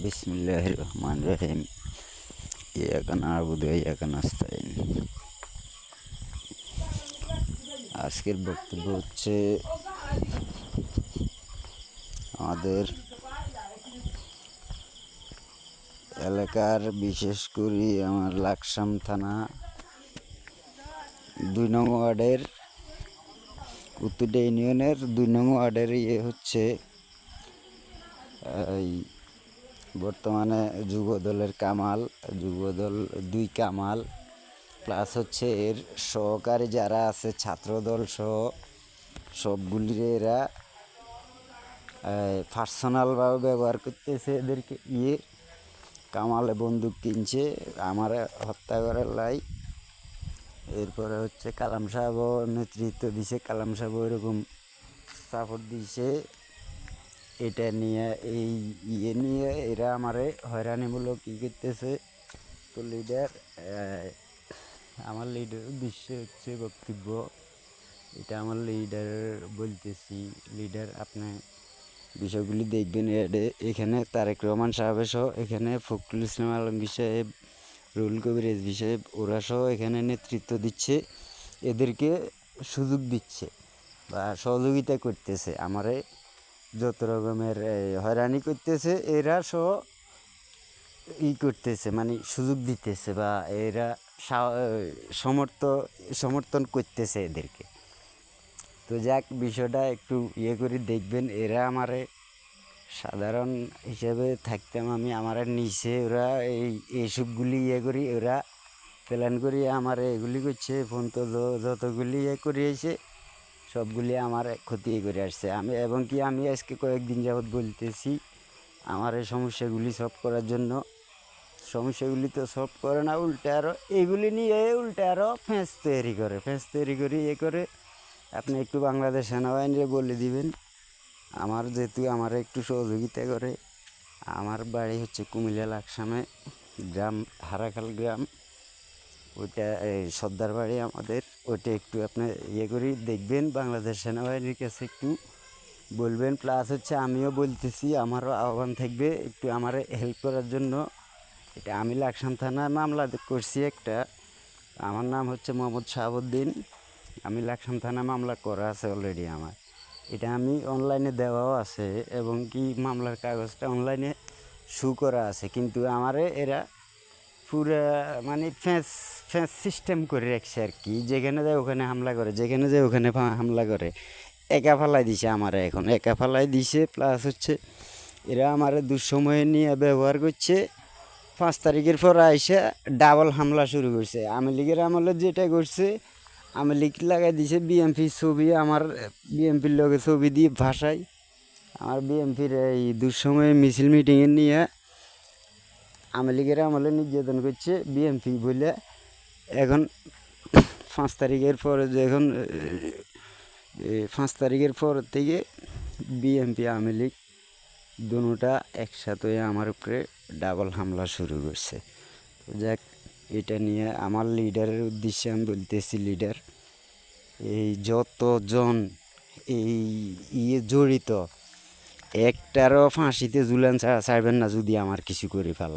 বিসমিল্লাহির রহমানির রহিম। ইয়াকা না'বুদু ওয়া ইয়াকা নাস্তাইন। আজকের বক্তব্য হচ্ছে আমাদের এলাকার, বিশেষ করে আমার লাকসাম থানা ২ নং ওয়ার্ডের উত্তরডা ইউনিয়নের ২ নং ওয়ার্ডের হচ্ছে এই বর্তমানে যুবদলের কামাল, যুবদল ২ কামাল প্লাস হচ্ছে এর সহকারী যারা আছে ছাত্রদল সহ সবগুলির এরা পার্সোনালভাবে ব্যবহার করতেছে। এদেরকে কামালে বন্দুক কিনছে আমার হত্যা করার লাই। এরপরে হচ্ছে কালাম সাহেবও নেতৃত্ব দিছে, কালাম সাহেব এরকম সাপোর্ট দিছে। এটা নিয়ে নিয়ে এরা আমারে হয়রানিমূলক করতেছে। তো আমার লিডারের উদ্দেশ্য হচ্ছে বক্তব্য, এটা আমার লিডার বলতেছি। লিডার, আপনি বিষয়গুলি দেখবেন। এখানে তারেক রহমান সাহেবের সহ, এখানে ফখরুল ইসলাম আলমগীর সাহেব, রুহুল কবির রিজভী সাহেব, ওরা সহ এখানে নেতৃত্ব দিচ্ছে, এদেরকে সুযোগ দিচ্ছে বা সহযোগিতা করতেছে। আমারে যত রকমের হয়রানি করতেছে এরা সহ করতেছে, মানে সুযোগ দিতেছে বা এরা সমর্থন করতেছে এদেরকে। তো যাক, বিষয়টা একটু করে দেখবেন। এরা আমারে সাধারণ হিসেবে থাকতাম আমি, আমার নিচে ওরা এইসবগুলি করি, ওরা প্ল্যান করি আমার এগুলি করছে। ফোন তো যতগুলি করিয়েছে সবগুলি আমার ক্ষতি করে আসছে। এবং কি আমি আজকে কয়েকদিন যাবৎ বলতেছি আমার এই সমস্যাগুলি সলভ করার জন্য। সমস্যাগুলি তো সলভ করে না, উল্টে আরও এইগুলি নিয়ে আরও ফ্যাঁস তৈরি করে আপনি একটু বাংলাদেশ সেনাবাহিনীরে বলে দিবেন আমার, যেহেতু আমার একটু সহযোগিতা করে। আমার বাড়ি হচ্ছে কুমিল্লা লাকসামে, গ্রাম হারাখাল গ্রাম, ওইটা সর্দার বাড়ি আমাদের। ওইটা একটু আপনি করি দেখবেন, বাংলাদেশ সেনাবাহিনীর কাছে একটু বলবেন। প্লাস হচ্ছে আমিও বলতেছি, আমারও আহ্বান থাকবে একটু আমার হেল্প করার জন্য। এটা আমি লাকসাম থানায় মামলা করছি একটা, আমার নাম হচ্ছে মোহাম্মদ শাহাবুদ্দিন। আমি লাকসাম থানায় মামলা করা আছে অলরেডি আমার, এটা আমি অনলাইনে দেওয়াও আছে এবং কি মামলার কাগজটা অনলাইনে শু করা আছে। কিন্তু আমারে এরা পুরা মানে ফ্যাঁস সিস্টেম করে রাখছে আর কি, যেখানে যায় ওখানে হামলা করে, যেখানে যায় ওখানে হামলা করে। একা ফালাই দিছে আমারে, এখন একা ফালাই দিছে। প্লাস হচ্ছে এরা আমারে দুঃসময়ে নিয়ে ব্যবহার করছে। 5 তারিখের পর আইসা ডাবল হামলা শুরু করছে। আওয়ামী লীগের আমলে যেটা করছে, আওয়ামী লীগ লাগাই দিছে বিএমপির ছবি, আমার বিএমপির লোকের ছবি দিয়ে ভাষায় আমার বিএমপির এই দুঃসময়ে মিছিল মিটিংয়ে নিয়ে আওয়ামী লীগের আমলে নির্যাতন করছে বিএমপি বলে। এখন 5 তারিখের পরে, যখন 5 তারিখের পর থেকে বিএমপি আওয়ামী লীগ দুটোটা একসাথে আমার উপরে ডাবল হামলা শুরু করছে। তো যাক, এটা নিয়ে আমার লিডারের উদ্দেশ্যে আমি বলতেছি, লিডার, এই যতজন এই জড়িত একটারও ফাঁসিতে ঝুলান ছাড়বেন না যদি আমার কিছু করে ফেলা।